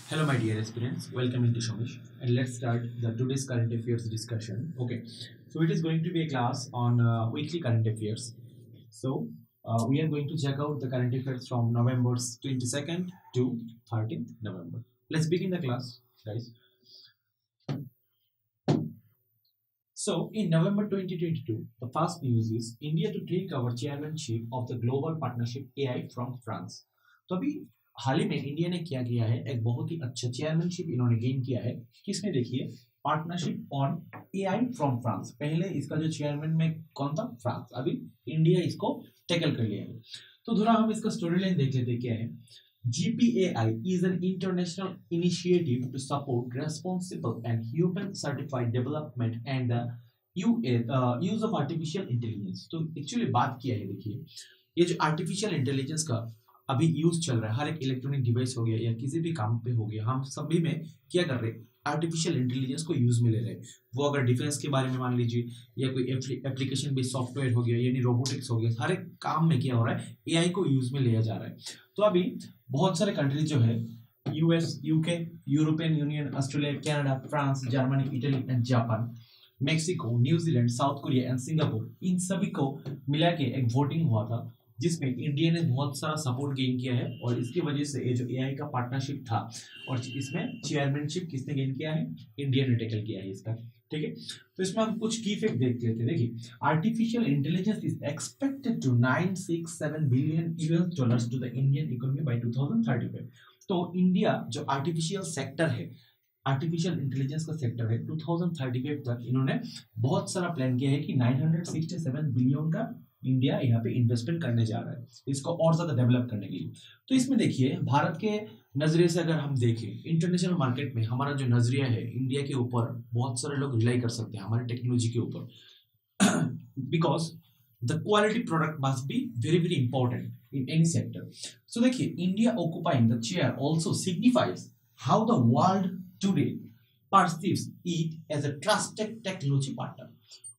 Hello, my dear aspirants. Welcome into Shomish, and let's start the today's current affairs discussion. Okay, so it is going to be a class on weekly current affairs. We are going to check out the current affairs from November 22nd to 13th November. Let's begin the class, guys. So, in November 2022, the first news is India to take over chairmanship of the Global Partnership AI from France. तो अभी हाल ही में India ने क्या किया है, एक बहुत ही अच्छा चेयरमैनशिप इन्होंने गेन किया है। किसमें? देखिए, partnership on AI from France. पहले इसका जो चेयरमैन में कौन था? फ्रांस। अभी इंडिया इसको टैकल कर लिया है। तो थोड़ा हम इसका स्टोरी लाइन देख लेते क्या है। GPAI is an international initiative to support responsible and human certified development and the use of artificial intelligence। तो एक्चुअली बात किया है, देखिए ये जो आर्टिफिशियल इंटेलिजेंस का अभी यूज चल रहा है, हर एक इलेक्ट्रॉनिक डिवाइस हो गया या किसी भी काम पे हो गया, हम सभी में क्या कर रहे हैं? आर्टिफिशियल इंटेलिजेंस को यूज में ले रहे हैं। वो अगर डिफेंस के बारे में मान लीजिए या कोई एप्लीकेशन बेस्ड सॉफ्टवेयर हो गया यानी रोबोटिक्स हो गया, हर एक काम में क्या हो रहा है? एआई को यूज में लिया जा रहा है। तो अभी बहुत सारे कंट्रीज जो है, US, UK, European Union, Australia, Canada, France, Germany, Italy and Japan, Mexico, New Zealand, South Korea and Singapore, इन सभी को मिला के एक वोटिंग हुआ था जिसमें इंडिया ने बहुत सारा सपोर्ट गेन किया है और इसकी वजह से ये जो एआई का पार्टनरशिप था और इसमें चेयरमैनशिप किसने गेन किया है? इंडिया ने टैकल किया है इसका। ठीक है, तो इसमें हम कुछ की फैक्ट देख लेते हैं। देखिए, artificial intelligence is expected to 967 billion US dollars to the Indian economy by 2035। तो इंडिया जो आर्टिफिशियल सेक्टर है, आर्टिफिशियल इंटेलिजेंस का सेक्टर है, 2035 तक इन्होंने बहुत सारा प्लान किया है कि 967 बिलियन का इंडिया यहाँ पे इन्वेस्टमेंट करने जा रहा है इसको और ज्यादा डेवलप करने के लिए। तो इसमें देखिए, भारत के नजरिए से अगर हम देखें, इंटरनेशनल मार्केट में हमारा जो नजरिया है इंडिया के ऊपर, बहुत सारे लोग रिलाई कर सकते हैं हमारे टेक्नोलॉजी के ऊपर because the quality product must be very very important in any sector. So देखिए, India occupying the chair also signifies how the world today perceives it as a trusted technology partner.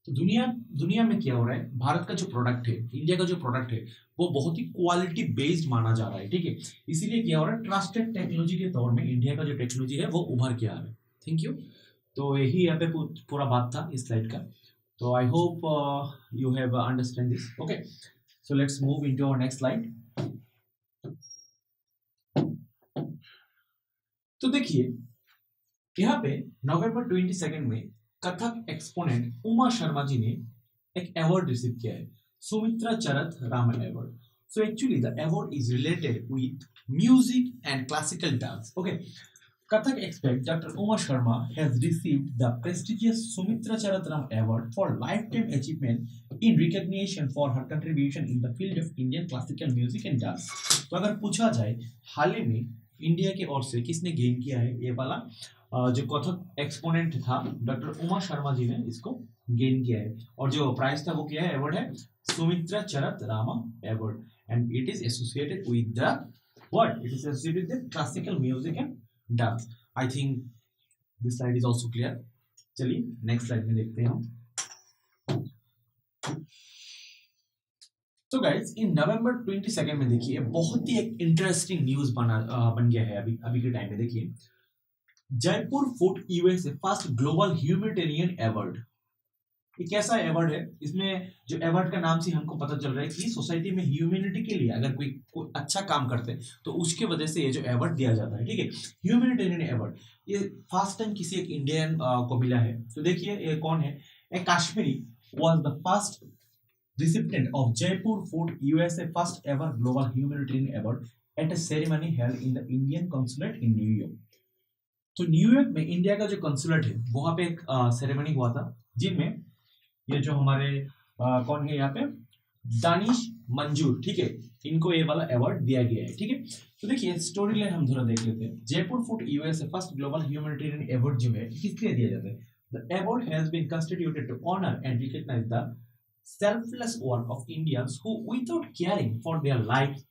तो दुनिया में क्या हो रहा है? भारत का जो प्रोडक्ट है, इंडिया का जो प्रोडक्ट है, वो बहुत ही क्वालिटी बेस्ड माना जा रहा है। ठीक है, इसीलिए क्या हो रहा है? ट्रस्टेड टेक्नोलॉजी के तौर में इंडिया का जो टेक्नोलॉजी है वो उभर के आ रहा है। Thank you. तो यही यहाँ पे पूरा बात था इस स्लाइड का। तो I hope you have understand this. Okay, so let's move into our next slide. तो देखिए, यहाँ पे नवंबर 22 में कथक एक्सपोनेंट उमा शर्मा जी ने एक अवार्ड रिसीव किया है, Sumitra Charat Raman award. So actually the award is related with music and classical dance. Okay, Kathak expert Dr. Uma Sharma has received the prestigious Sumitra Charatram Award for lifetime achievement in recognition for her contribution in the field of Indian classical music and dance। तो अगर पूछा जाए हाल ही में India की ओर से किसने gain किया है ये वाला जो कथक एक्सपोनेंट था, डॉक्टर उमा शर्मा जी ने इसको गेन किया है और जो प्राइज था वो क्या है? अवार्ड है सुमित्रा चरत Rama award and it is associated with the what? It is associated with classical music and dance. I think this slide is also clear. चलिए नेक्स्ट स्लाइड में देखते हैं हम। तो गाइस, इन नवंबर 22 में देखिए बहुत ही एक इंटरेस्टिंग न्यूज बन गया है अभी के टाइम में। देखिए, Jaipur food USA first global humanitarian award. ये कैसा अवार्ड है? इसमें जो अवार्ड का नाम से हमको पता चल रहा है कि सोसाइटी में ह्यूमैनिटी के लिए अगर कोई अच्छा काम करते हैं तो उसके वजह से ये जो अवार्ड दिया जाता है। ठीक है, ह्यूमैनिटेरियन अवार्ड ये फर्स्ट टाइम किसी एक इंडियन को मिला है। तो देखिए ये कौन है? A Kashmiri was the first recipient of Jaipur Food USA first ever global humanitarian award at a ceremony held in the Indian consulate in New York। तो न्यूयॉर्क में इंडिया का जो कंसुलेट है वहां पे एक सेरेमनी हुआ था जिनमें ये जो हमारे कौन है यहाँ पे? दानिश मंजूर। ठीक है, इनको ये वाला अवार्ड दिया गया है। ठीक है, तो देखिए स्टोरी लाइन हम थोड़ा देख लेते हैं। Jaipur food USA first global humanitarian award जो है किसके लिए दिया जाता है? The award has been constituted to honour and recognise the selfless work of Indians who, without caring for their lives,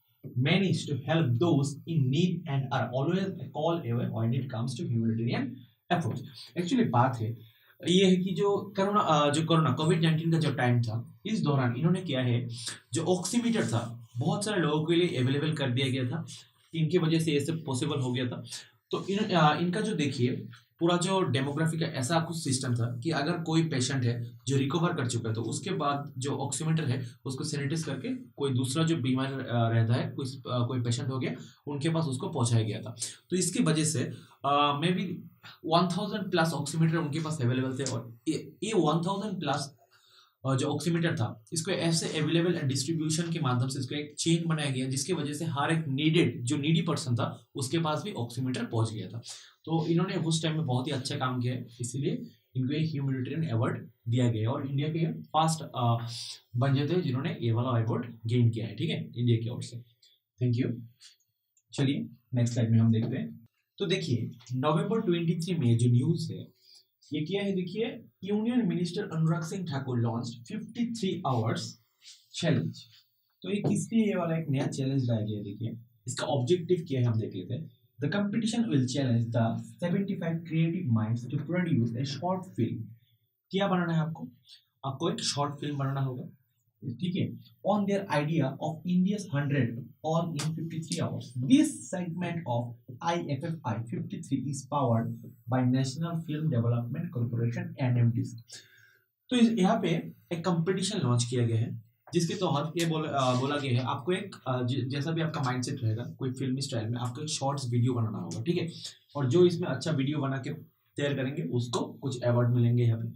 manage to help those in need and are always a call away when it comes to humanitarian efforts। Actually बात है ये है कि जो corona कोविड-19 का जो time था, इस दौरान इन्होंने क्या है, जो ऑक्सीमीटर था बहुत सारे लोगों के लिए अवेलेबल कर दिया गया था, इनकी वजह से ये सब पॉसिबल हो गया था। तो इनका जो देखिए पूरा जो डेमोग्राफी का ऐसा कुछ सिस्टम था कि अगर कोई पेशेंट है जो रिकवर कर चुका है तो उसके बाद जो ऑक्सीमीटर है उसको सैनिटाइज करके कोई दूसरा जो बीमार रहता है कोई पेशेंट हो गया उनके पास उसको पहुंचाया गया था। तो इसकी वजह से मे बी 1000 प्लस ऑक्सीमीटर उनके पास अवेलेबल थे और ये 1000 प्लस जो ऑक्सीमीटर था इसको ऐसे अवेलेबल एंड डिस्ट्रीब्यूशन के माध्यम से इसको एक चेन बनाया गया जिसकी वजह से हर एक नीडी पर्सन था उसके पास भी ऑक्सीमीटर पहुंच गया था। तो इन्होंने उस टाइम में बहुत ही अच्छा काम किया है, इसलिए इनको एक ह्यूमैनिटेरियन अवार्ड दिया गया और इंडिया के फर्स्ट बंदे थे जिन्होंने ये वाला अवार्ड गेन किया है, ठीक है, इंडिया की ओर से। Thank you. चलिए नेक्स्ट स्लाइड में हम देखते हैं। तो देखिए नवंबर 23 में जो न्यूज है ये क्या है, देखिए union minister Anurag Singh Thakur launch 53 hours challenge. तो ये किस लिए ये वाला एक नया चैलेंज लाया गया है, देखिए इसका ऑब्जेक्टिव क्या है हम देख लेते हैं। The competition will challenge the 75 creative minds to produce a short film. क्या बनाना है आपको? आपको एक शॉर्ट फिल्म बनाना होगा, ठीक है, on their idea of India's 100 all in 53 hours. This segment of IFFI 53 is powered by national film development corporation NFDC। तो यहाँ पे एक कंपटीशन लॉन्च किया गया है जिसके तहत ये बोला गया है आपको एक जैसा भी आपका माइंडसेट रहेगा कोई फिल्मी स्टाइल में आपको एक शॉर्ट्स वीडियो बनाना होगा, ठीक है, और जो इसमें अच्छा वीडियो बना के तैयार करेंगे उसको कुछ अवार्ड मिलेंगे यहाँ पे।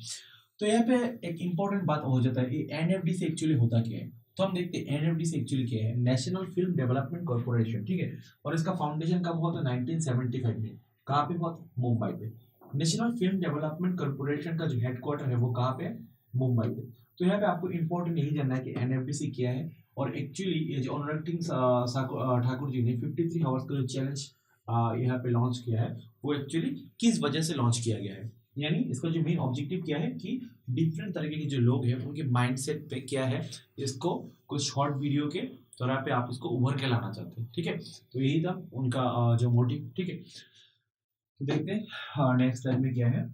तो यहाँ पे एक इंपॉर्टेंट बात हो जाता है, NFDC एक्चुअली होता क्या है। तो हम देखते हैं NFDC एक्चुअली क्या है, नेशनल फिल्म डेवलपमेंट कॉर्पोरेशन, ठीक है, और इसका फाउंडेशन कब हुआ था? 1975 में। कहाँ पे हुआ था? मुंबई पे। नेशनल फिल्म डेवलपमेंट कॉर्पोरेशन का जो हेडक्वार्टर है वो कहाँ पे? मुंबई पे। तो यहाँ पे आपको इंपॉर्टेंट यही जानना है कि NFDC क्या है और एक्चुअली ये जो अनुराग ठाकुर जी ने 53 आवर्स का जो चैलेंज यहाँ पे लॉन्च किया है वो एक्चुअली किस वजह से लॉन्च किया गया है, यानी इसका जो मेन ऑब्जेक्टिव क्या है कि डिफरेंट तरीके के जो लोग हैं उनके माइंडसेट पे क्या है, इसको कुछ शॉर्ट वीडियो के तरह पे आप इसको उभर के लाना चाहते हैं, ठीक है। तो यही था उनका जो मोटिव, ठीक है। तो देखते हैं नेक्स्ट स्लाइड में क्या है।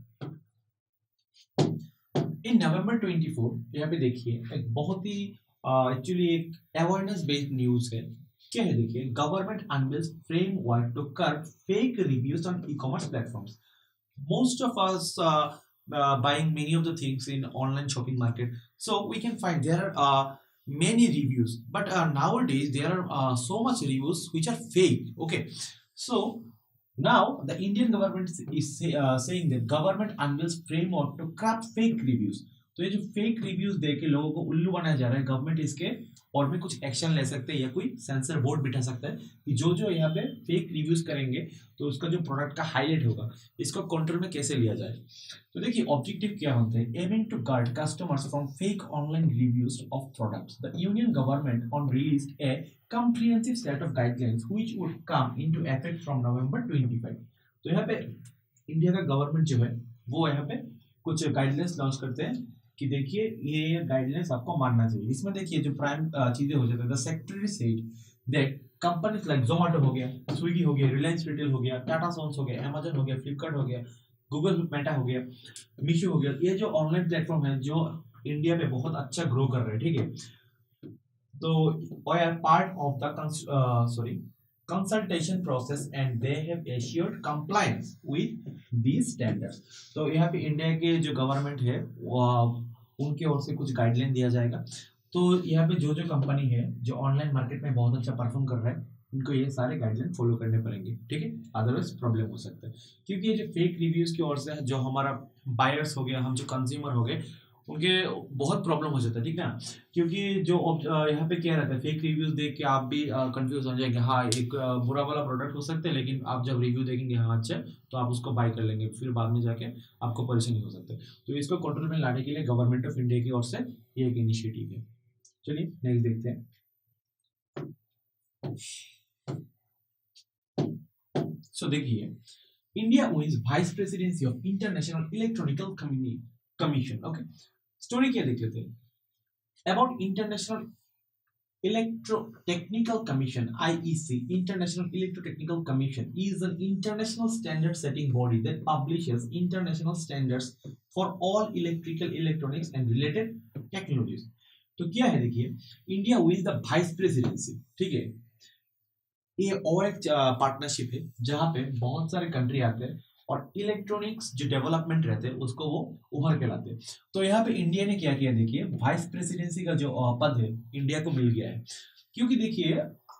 इन नवंबर 24 यहाँ पे देखिए एक बहुत ही एक्चुअली एक अवेयरनेस बेस्ड न्यूज है। क्या है देखिए, government unveils framework to curb fake reviews on e-commerce platforms. Most of us buying many of the things in online shopping market, so we can find there are many reviews, but nowadays there are so much reviews which are fake, okay. So now the Indian government is saying that government unveils framework to crack fake reviews। तो ये जो fake reviews दे के लोगों को उल्लू बनाया जा रहा है, गवर्नमेंट इसके और भी कुछ एक्शन ले सकते हैं या कोई सेंसर बोर्ड बिठा सकता है कि जो जो यहाँ पे फेक रिव्यूज करेंगे तो उसका जो प्रोडक्ट का हाईलाइट होगा इसको कंट्रोल में कैसे लिया जाए। तो देखिए ऑब्जेक्टिव क्या होता है, aiming to guard customers from fake online reviews of products the union government on released a comprehensive set of guidelines which would come into effect from November 25। तो यहाँ पे इंडिया का गवर्नमेंट जो है वो यहाँ पे कुछ गाइडलाइंस लॉन्च करते हैं कि देखिए ये गाइडलाइंस आपको मानना चाहिए। इसमें देखिए जो प्राइम चीजें हो जाती है, the secretary said that companies like Zomato हो गया, स्विगी हो गया, रिलायंस रिटेल हो गया, टाटा सोन्स हो गया, अमेजन हो गया, फ्लिपकार्ट हो गया, गूगल मेटा हो गया, मीशो हो गया, ये जो ऑनलाइन प्लेटफॉर्म है जो इंडिया में बहुत अच्छा ग्रो कर रहे हैं, ठीक है। तो we are part of the consultation process and they have assured compliance with these standards। तो यहाँ पे इंडिया के जो गवर्नमेंट है उनके ओर से कुछ गाइडलाइन दिया जाएगा। तो यहाँ पे जो जो कंपनी है जो ऑनलाइन मार्केट में बहुत अच्छा परफॉर्म कर रहा है उनको ये सारे गाइडलाइन फॉलो करने पड़ेंगे, ठीक है, अदरवाइज प्रॉब्लम हो सकता है। क्योंकि ये जो फेक रिव्यूज की ओर से जो हमारा बायर्स हो गया, हम जो कंज्यूमर हो गए, उनके बहुत प्रॉब्लम हो जाता है, ठीक है ना। क्योंकि जो यहाँ पे क्या रहता है, फेक रिव्यूज देख के आप भी कंफ्यूज हो जाएंगे, हाँ एक बुरा वाला प्रोडक्ट हो सकता है, लेकिन आप जब रिव्यू देखेंगे हाँ अच्छा तो आप उसको बाय कर लेंगे, फिर बाद में जाके आपको परेशानी हो सकती है। तो इसको कंट्रोल में लाने के लिए गवर्नमेंट ऑफ इंडिया की ओर से ये एक इनिशिएटिव है। चलिए नेक्स्ट देखते हैं। सो देखिए, India wins vice presidency of international electronical commission, okay. Story क्या देख लेते हैं। About international Electrotechnical Commission (IEC). International Electrotechnical Commission is an international standard setting body that publishes international standards for all electrical, electronics and related technologies। तो क्या है देखिए, India wins the vice presidency, ठीक है, ये और एक पार्टनरशिप है जहाँ पे बहुत सारे कंट्री आते हैं और इलेक्ट्रॉनिक्स जो डेवलपमेंट रहते हैं उसको वो उभर के लाते हैं। तो यहाँ पे इंडिया ने क्या किया, देखिए वाइस प्रेसिडेंसी का जो पद है इंडिया को मिल गया है। क्योंकि देखिए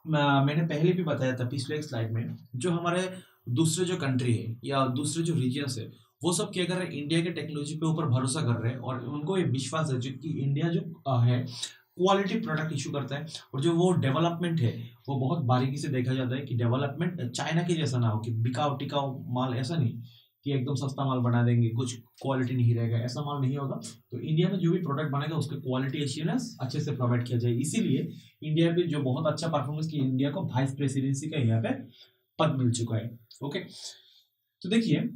मैंने पहले भी बताया था पिछले एक स्लाइड में, जो हमारे दूसरे जो कंट्री है या दूसरे जो रीजन्स है वो सब क्या कर रहे हैं, इंडिया के टेक्नोलॉजी पे ऊपर भरोसा कर रहे हैं और उनको ये विश्वास है जो कि इंडिया जो है क्वालिटी प्रोडक्ट इशू करता है। और जो वो डेवलपमेंट है वो बहुत बारीकी से देखा जाता है कि डेवलपमेंट चाइना के जैसा ना हो कि बिकाऊ टिकाऊ माल, ऐसा नहीं कि एकदम सस्ता माल बना देंगे कुछ क्वालिटी नहीं रहेगा, ऐसा माल नहीं होगा। तो इंडिया में जो भी प्रोडक्ट बनेगा उसके क्वालिटी एश्योरेंस अच्छे से प्रोवाइड किया जाए। इसीलिए इंडिया पे जो बहुत अच्छा परफॉर्मेंस की इंडिया को वाइस प्रेसिडेंसी का यहाँ पे पद मिल चुका है। ओके, तो देखिए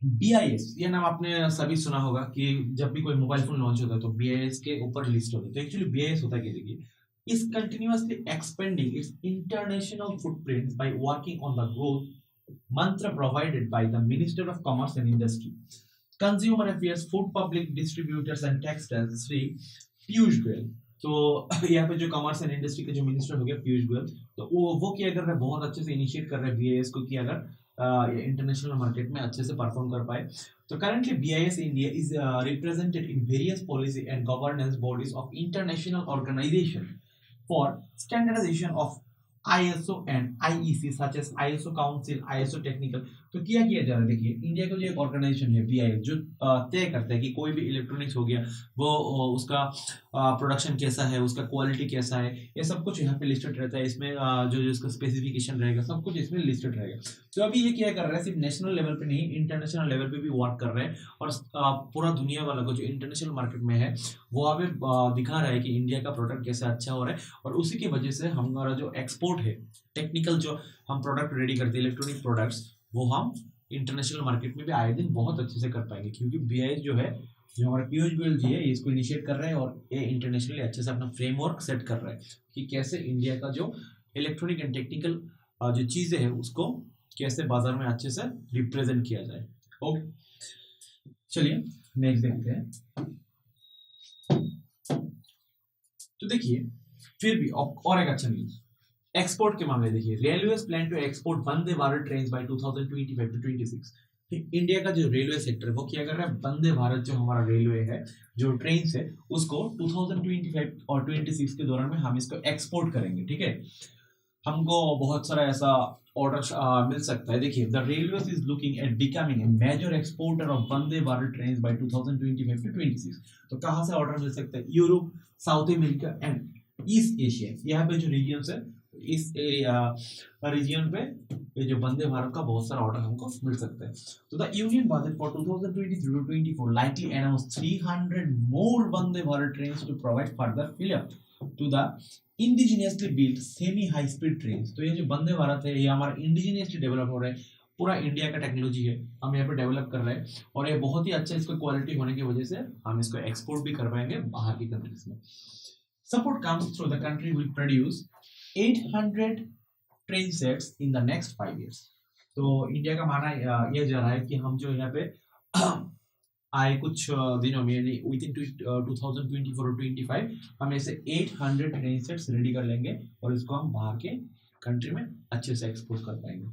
बीआईएस ये नाम आपने सभी सुना होगा कि जब भी कोई मोबाइल फोन लॉन्च होता है तो बीआईएस के ऊपर लिस्ट होता है। तो एक्चुअली बीआईएस होता है क्या, देखिए is continuously expanding its international footprint by working on the growth mantra provided by the Minister of Commerce and Industry, Consumer Affairs, Food Public Distributors and Textiles, Shri Piyush Goyal. तो यहाँ पे जो कॉमर्स एंड इंडस्ट्री के जो मिनिस्टर हो गया पीयूष गोयल, तो वो क्या कर रहे हैं, बहुत अच्छे से इनिशिएट कर रहे हैं बीआईएस को कि अगर इंटरनेशनल मार्केट में अच्छे से परफॉर्म कर पाए। तो currently BIS India is represented in various policy and governance bodies of international organization for standardization of ISO and IEC such as ISO Council, ISO Technical। तो किया जा रहा है, देखिए इंडिया का जो एक ऑर्गेनाइजेशन है बीआईएस जो तय करता है कि कोई भी इलेक्ट्रॉनिक्स हो गया वो उसका प्रोडक्शन कैसा है, उसका क्वालिटी कैसा है, ये सब कुछ यहाँ पे लिस्टेड रहता है। इसमें जो जो इसका स्पेसिफिकेशन रहेगा सब कुछ इसमें लिस्टेड रहेगा। तो अभी ये क्या कर रहा है, सिर्फ नेशनल लेवल पे नहीं इंटरनेशनल लेवल पे भी वर्क कर रहे हैं और पूरा दुनिया वाला को जो इंटरनेशनल मार्केट में है वो अभी दिखा रहा है कि इंडिया का प्रोडक्ट कैसे अच्छा हो रहा है। और उसी की वजह से हमारा जो एक्सपोर्ट है, टेक्निकल जो हम प्रोडक्ट रेडी करते हैं इलेक्ट्रॉनिक प्रोडक्ट्स, वो हम इंटरनेशनल मार्केट में भी आए दिन बहुत अच्छे से कर पाएंगे। क्योंकि बीआईएस जो है, जो हमारा पीयूष गोयल जी है, इसको इनिशिएट कर रहे हैं और ये इंटरनेशनली अच्छे से अपना फ्रेमवर्क सेट कर रहा है कि कैसे इंडिया का जो इलेक्ट्रॉनिक एंड टेक्निकल जो चीज़ें हैं उसको कैसे बाजार में अच्छे से रिप्रेजेंट किया जाए। ओके, चलिए नेक्स्ट देखते हैं। तो देखिए फिर भी और एक अच्छा न्यूज एक्सपोर्ट के मामले, देखिए railways plan to export Vande Bharat train by 2025 to 26। India का जो रेलवे सेक्टर है वो क्या कर रहा है, वंदे भारत जो हमारा रेलवे है जो ट्रेन है उसको 2025 और 26 के दौरान में हम इसको एक्सपोर्ट करेंगे। ठीक है, हमको बहुत सारा ऐसा ऑर्डर मिल सकता है। देखिए the railways is looking at becoming a major exporter of Vande Bharat trains by 2025 to 26। तो कहाँ से ऑर्डर मिल सकता है, Europe, South America and East Asia, यहाँ पे जो रीजन्स है इस एरिया रीजन पे ये जो वंदे भारत का बहुत सारा ऑर्डर हमको मिल सकता है। तो the union budget for 2023-24 likely announce 300 more Vande Bharat trains to provide further fill up to the indigenously built semi high speed trains। तो ये जो वंदे भारत है ये हमारा इंडिजिनियसली डेवलप हो रहा है, पूरा इंडिया का टेक्नोलॉजी है, हम यहाँ पे डेवलप कर रहे हैं और ये बहुत ही अच्छा इसका क्वालिटी होने की वजह से हम इसको एक्सपोर्ट भी कर पाएंगे बाहर की कंट्रीज में। Support comes through the country will produce 800 train sets in the next 5 years। तो इंडिया का मानना यह जा रहा है कि हम जो यहाँ पे आए कुछ दिनों में यानी विद इन 2024 और 25 हम ऐसे 800 ट्रेन सेट्स रेडी कर लेंगे और इसको हम बाहर के कंट्री में अच्छे से एक्सपोर्ट कर पाएंगे।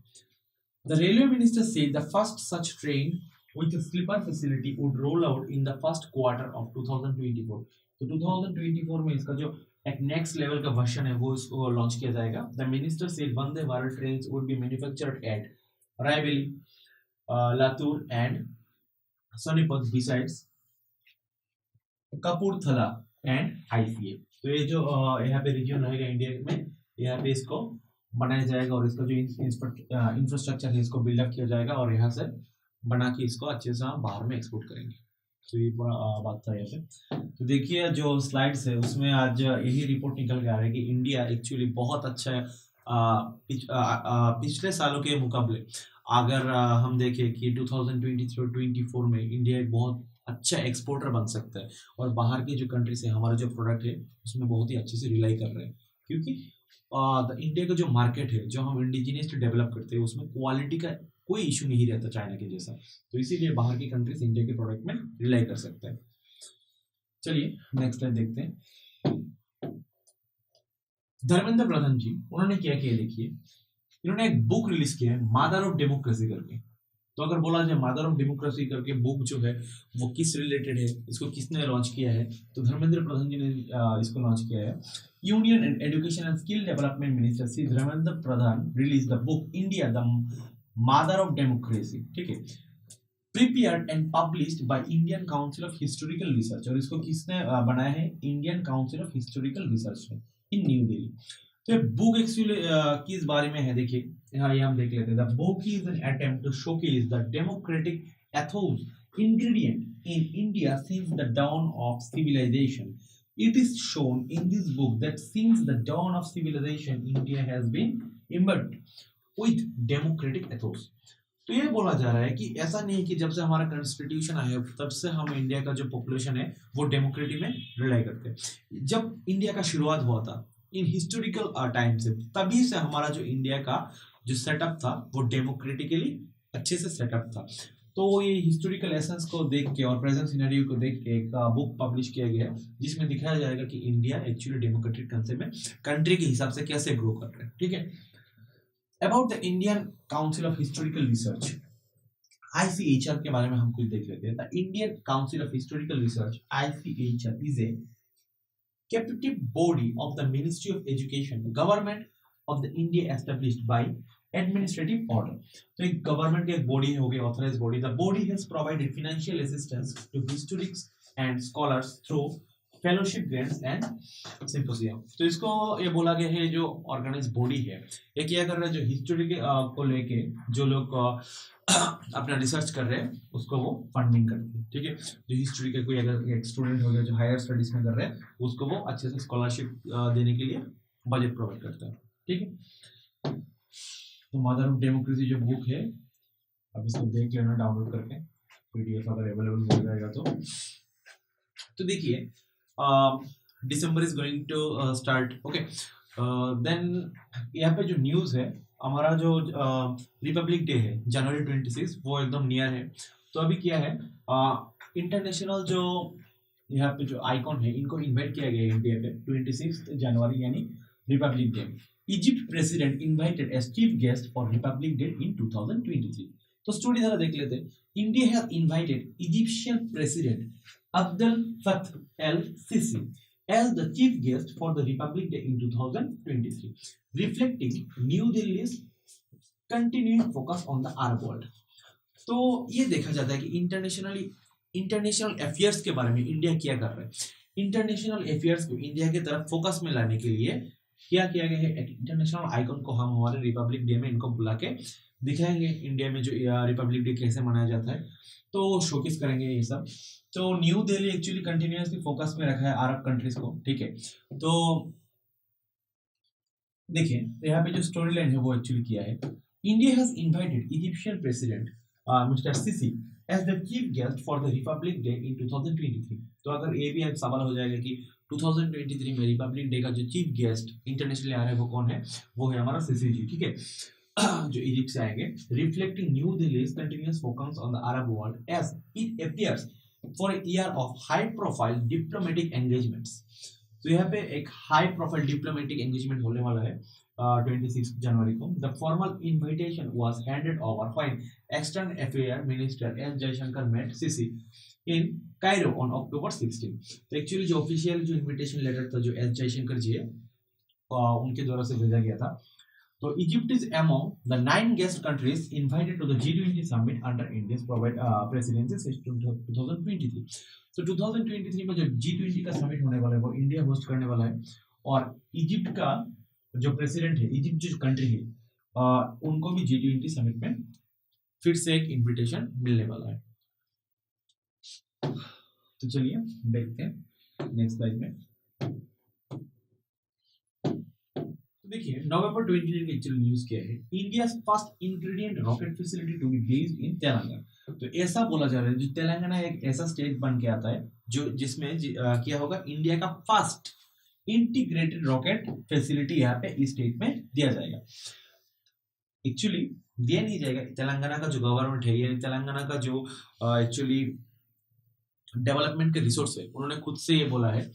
The railway minister said the first such train with a sleeper facility would roll out in the first quarter of 2024। तो 2024 में इसका जो एक नेक्स्ट लेवल का वर्जन है वो इसको लॉन्च किया जाएगा। The minister said Vande Bharat trains would be manufactured at Raebareli, Latur and Sonipat besides Kapurthala and ICA. तो ये जो यहाँ पे रीजन रहेगा इंडिया में, यहाँ पे इसको बनाया जाएगा और इसका जो इंफ्रास्ट्रक्चर है इसको बिल्डअप किया जाएगा और यहाँ से बना के इसको अच्छे से हम बाहर में एक्सपोर्ट करेंगे। तो ये पूरा बात था यहाँ पे। तो देखिए जो स्लाइड्स है उसमें आज यही रिपोर्ट निकल के आ रहा है कि इंडिया एक्चुअली बहुत अच्छा है पिछले सालों के मुकाबले। अगर हम देखें कि 2023-24 में इंडिया एक बहुत अच्छा एक्सपोर्टर बन सकता है और बाहर की जो कंट्री से हमारा जो प्रोडक्ट है उसमें बहुत ही अच्छे से रिलाई कर रहे हैं। क्योंकि इंडिया का जो मार्केट है जो हम इंडिजिनियसली डेवलप करते हैं उसमें क्वालिटी का कोई इशू नहीं रहता चाइना के जैसा। तो इसीलिए बाहर की कंट्रीज इंडिया के प्रोडक्ट में रिलाई कर सकते हैं। चलिए नेक्स्ट स्लाइड देखते हैं। धर्मेंद्र प्रधान जी उन्होंने क्या किया, देखिए इन्होंने एक बुक रिलीज किया है मदर ऑफ डेमोक्रेसी करके। तो अगर बोला जाए मदर ऑफ डेमोक्रेसी करके बुक जो है वो किस रिलेटेड है, इसको किसने लॉन्च किया है, तो धर्मेंद्र प्रधान जी ने इसको लॉन्च किया है। Union and education and skill development minister Shri Dharmendra Pradhan release the book India the mother of democracy, ठीक है, prepared and published by Indian council of historical research. और इसको किसने बनाया है, Indian council of historical research ने इन न्यू दिल्ली। तो ये बुक एक्चुअली किस बारे में है, देखिए यहाँ ये हम देख लेते हैं। The book is an attempt to showcase the democratic ethos ingredient in India since the dawn of civilization. It is shown in this book that since the dawn of civilization, India has been imbued with democratic ethos. तो ये बोला जा रहा है कि ऐसा नहीं कि जब से हमारा कॉन्स्टिट्यूशन आया तब से हम इंडिया का जो पॉपुलेशन है वो डेमोक्रेसी में रिलाई करते हैं। जब इंडिया का शुरुआत हुआ था इन हिस्टोरिकल टाइम से, तभी से हमारा जो इंडिया का जो सेटअप था वो डेमोक्रेटिकली अच्छे से सेटअप था। तो ये हिस्टोरिकल एसेंस को देख के और प्रेजेंट सिनेरियो को देख के एक बुक पब्लिश किया गया जिसमें दिखाया जाएगा कि इंडिया एक्चुअली डेमोक्रेटिक कंसेप्ट में कंट्री के हिसाब से कैसे ग्रो कर रहा है, ठीक है। About the Indian council of historical research, ICHR के बारे में हम कुछ देख लेते हैं। The Indian council of historical research ICHR is a captive body of the Ministry of Education, government of the India established by administrative order. तो एक गवर्नमेंट का एक बॉडी हो गया, authorised body. The body has provided financial assistance to historians and scholars through fellowship grants and symposium. तो इसको ये बोला गया है जो ऑर्गेनाइज बॉडी है ये क्या कर रहा है, जो हिस्टोरी को लेके जो लोग अपना रिसर्च कर रहे हैं उसको वो फंडिंग करती है, ठीक है। जो हिस्ट्री का कोई अगर एक स्टूडेंट हो गया जो हायर स्टडीज में कर रहे हैं उसको वो अच्छे से स्कॉलरशिप देने के लिए बजट प्रोवाइड करता है, ठीक है। तो मदर ऑफ डेमोक्रेसी जो बुक है, अब इसको देख लेना डाउनलोड करके, पीडीएफ अगर अवेलेबल हो जाएगा तो देखिए December is going to start, okay. Then यहाँ पे जो न्यूज़ है हमारा जो रिपब्लिक डे है जनवरी 26 वो एकदम नियर है। तो अभी क्या है, इंटरनेशनल जो यहाँ पे जो आइकॉन है इनको इन्वाइट किया गया है इंडिया पे 26 जनवरी यानी republic day. Egypt president invited as chief guest for republic day in 2023। तो स्टोरी जरा देख लेते हैं। India has invited Egyptian president Abdul Fattah El Sisi as the chief guest for the Republic Day in 2023, reflecting New Delhi's continuing focus on the Arab world. तो ये देखा जाता है कि इंटरनेशनल अफेयर्स के बारे में इंडिया क्या कर रहा है। इंटरनेशनल अफेयर्स को इंडिया की तरफ फोकस में लाने के लिए क्या किया गया है, एक इंटरनेशनल आइकॉन को हम हमारे रिपब्लिक डे में इनको बुला के दिखाएंगे इंडिया में जो रिपब्लिक डे कैसे मनाया जाता है, तो शोकेस करेंगे ये सब। तो new Delhi actually continuously focus में रखा है अरब कंट्रीज को, ठीक है। तो देखिए यहाँ पे जो स्टोरी लाइन है वो एक्चुअली किया है, India has invited Egyptian president mister Sisi as the chief guest for the republic day in 2023। तो अगर ये भी एक सवाल हो जाएगा कि 2023 में रिपब्लिक डे का जो चीफ गेस्ट इंटरनेशनली आ रहा है वो कौन है, वो है हमारा सीसी जी, ठीक है, जो इजिप्ट से आएंगे। Reflecting New Delhi's continuous focus on the Arab world as it appears for a year of high profile diplomatic engagements. तो यहाँ पे एक हाई प्रोफाइल डिप्लोमेटिक एंगेजमेंट होने वाला है 26 जनवरी को। The formal invitation was handed over when external affair minister S Jaishankar met Sisi in Cairo on October 16। तो एक्चुअली जो ऑफिशियल जो इन्विटेशन लेटर था जो एस जयशंकर जी है उनके द्वारा से भेजा गया था। तो Egypt is among the 9 guest countries invited to the G20 summit under India's presidency since 2023। तो 2023 में जो G20 का समिट होने वाला है वो इंडिया होस्ट करने वाला है, और इजिप्ट का जो प्रेसिडेंट है, इजिप्ट जो कंट्री है उनको भी G20 समिट में फिर से एक इन्विटेशन मिलने वाला है। तो चलिए देखते हैं नेक्स्ट स्लाइड में। देखिए नवंबर 29 की एक्चुअल न्यूज़ क्या है, India's first ingredient rocket facility to be based in Telangana. तो ऐसा बोला जा रहा है जो तेलंगाना एक ऐसा स्टेट बन के आता है जो जिसमें क्या होगा, इंडिया का फर्स्ट इंटीग्रेटेड रॉकेट फैसिलिटी यहाँ पे इस स्टेट में दिया जाएगा। एक्चुअली दिया नहीं जाएगा, तेलंगाना का जो गवर्नमेंट है यानी तेलंगाना का जो एक्चुअली डेवलपमेंट के रिसोर्स है उन्होंने खुद से ये बोला है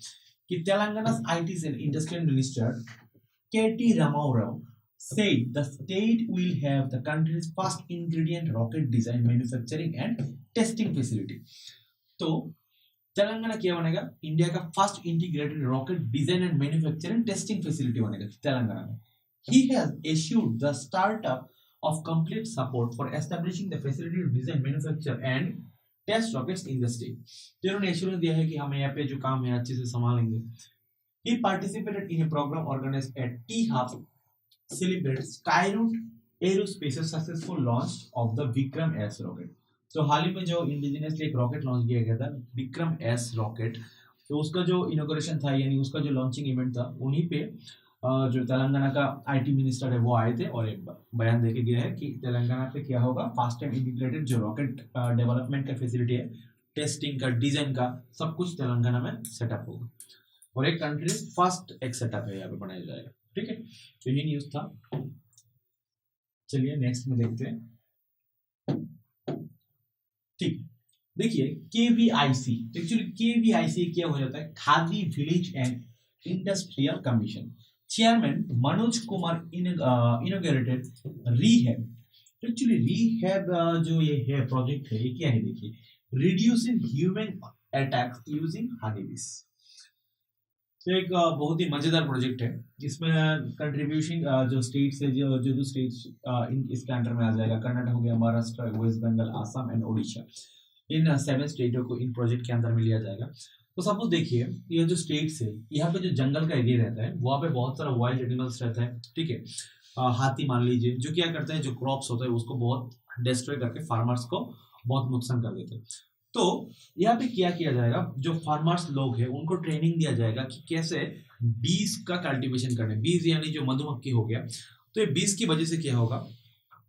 कि Telangana IT and industrial minister KT Ramarao said the state will have the country's first ingredient rocket design, manufacturing and testing facility. तो तेलंगाना क्या बनेगा? इंडिया का first integrated rocket design and manufacturing testing facility बनेगा तेलंगाना में. He has assured the startup of complete support for establishing the facility to design, manufacture and test rockets in the state. तो इन्होंने assurance दिया है कि हम यहाँ पे जो काम है अच्छे से संभालेंगे. He participated in a program organized at T-Hub celebrates Skyroot Aerospace's successful launch of the Vikram S rocket. तो हाल ही में जो इंडिजिनियसली एक रॉकेट लॉन्च किया गया था विक्रम एस रॉकेट, तो उसका जो इनॉग्रेशन था यानी उसका जो लॉन्चिंग इवेंट था उन्हीं पे जो तेलंगाना का आईटी मिनिस्टर है वो आए थे और एक बयान देके गया है कि तेलंगाना पे क्या होगा, फास्ट टाइम इंटीग्रेटेड जो रॉकेट डेवलपमेंट का फैसिलिटी है, टेस्टिंग का, डिजाइन का, सब कुछ तेलंगाना में सेटअप होगा और एक कंट्री फर्स्ट एक सेटअप है यहाँ पे बनाया जाएगा. ठीक है, तो ये न्यूज था. चलिए नेक्स्ट में देखते हैं. ठीक, देखिए केवीआईसी, एक्चुअली केवीआईसी क्या हो जाता है, khadi village and industrial commission. Chairman Manoj Kumar inaugurated rehab. Actually rehab जो ये है प्रोजेक्ट है, ये क्या है देखिए, reducing human attacks using honeybees. तो एक बहुत ही मजेदार प्रोजेक्ट है. इसमें कंट्रीब्यूशन जो स्टेट्स है, जो स्टेट्स इसके अंडर में आ जाएगा, कर्नाटक हो गया, महाराष्ट्र, वेस्ट बंगाल, आसाम एंड ओडिशा, इन 7 स्टेटों को इन प्रोजेक्ट के अंदर में लिया जाएगा. तो सपोज देखिए ये जो स्टेट्स है, यहाँ पे जो जंगल का एरिया रहता है वहाँ पे बहुत सारा वाइल्ड एनिमल्स रहता है. ठीक है, हाथी मान लीजिए, जो क्या करते हैं, जो क्रॉप्स होता है उसको बहुत डिस्ट्रॉय करके फार्मर्स को बहुत नुकसान कर देते हैं. तो यहाँ पे क्या किया जाएगा, जो फार्मर्स लोग हैं उनको ट्रेनिंग दिया जाएगा कि कैसे बीज का कल्टीवेशन करना है. बीज यानी जो मधुमक्खी हो गया, तो ये बीज की वजह से क्या होगा,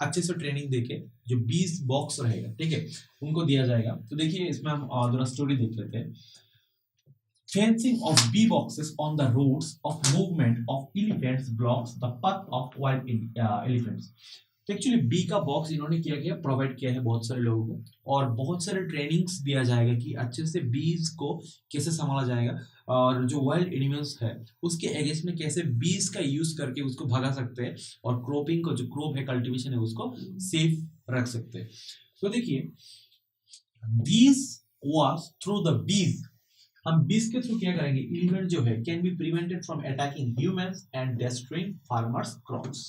अच्छे से ट्रेनिंग देके जो बीज बॉक्स रहेगा, ठीक है, उनको दिया जाएगा. तो देखिए इसमें हम थोड़ा स्टोरी देख लेते हैं. Fencing of bee boxes on the routes of movement of elephants blocks the path of wild elephants. तो एक्चुअली बी का बॉक्स इन्होंने क्या किया, प्रोवाइड किया है बहुत सारे लोगों को, और बहुत सारे ट्रेनिंग्स दिया जाएगा कि अच्छे से बीज को कैसे संभाला जाएगा और जो वाइल्ड एनिमल्स है उसके अगेंस्ट में कैसे बीज का यूज करके उसको भगा सकते हैं और क्रॉपिंग को, जो क्रॉप है, कल्टीवेशन है, उसको सेफ रख सकते हैं. तो देखिए बीज वाज थ्रू द बीज, हम बीज के थ्रू क्या करेंगे, एलिमेंट जो है can be prevented from attacking humans and destroying farmers crops.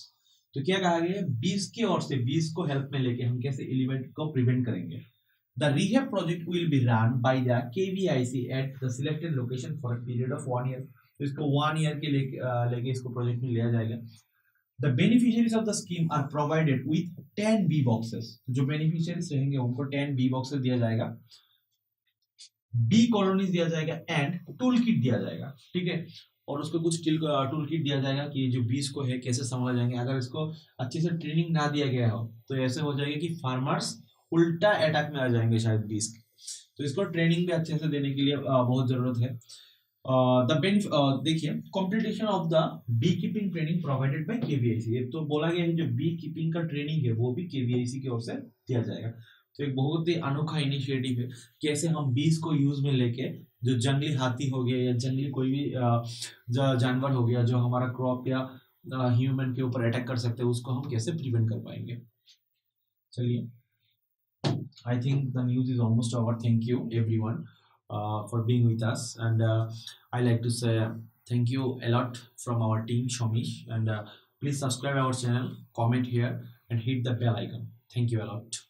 तो क्या कहा गया है, बीज की ओर से, बीज को हेल्प में लेके हम कैसे एलिमेंट को प्रिवेंट करेंगे. The rehab project will be run by the KVIC at the selected location for a period of 1 year. तो इसको 1 ईयर के लेके इसको प्रोजेक्ट में लिया जाएगा. The beneficiaries of the scheme are provided with 10 bee boxes. जो बेनिफिशियरीज रहेंगे उनको 10 बी बॉक्सेस दिया जाएगा, बी कॉलोनीज दिया जाएगा एंड टूल किट दिया जाएगा. ठीक है, और उसको कुछ टूल किट दिया जाएगा कि जो बीज को है कैसे संभाला जाएंगे. अगर इसको अच्छे से ट्रेनिंग ना दिया गया हो तो ऐसे हो जाएगा कि फार्मर्स उल्टा अटैक में आ जाएंगे शायद बीज के. तो इसको ट्रेनिंग भी अच्छे से देने के लिए बहुत जरूरत है. देखिए competition of the beekeeping training provided by KVIC. तो बोला गया है जो बी कीपिंग का ट्रेनिंग है वो भी केवीआईसी की ओर से दिया जाएगा. तो एक बहुत ही अनोखा इनिशिएटिव है, कैसे हम बीज को यूज में लेके जो जंगली हाथी हो गया या जंगली कोई भी जानवर हो गया जो हमारा क्रॉप या ह्यूमन के ऊपर अटैक कर सकते हैं, उसको हम कैसे प्रिवेंट कर पाएंगे. चलिए, I think the news is almost over. Thank you everyone for being with us, and I like to say thank you a lot from our team Shomish, and please subscribe our channel, comment here and hit the bell icon. Thank you a lot.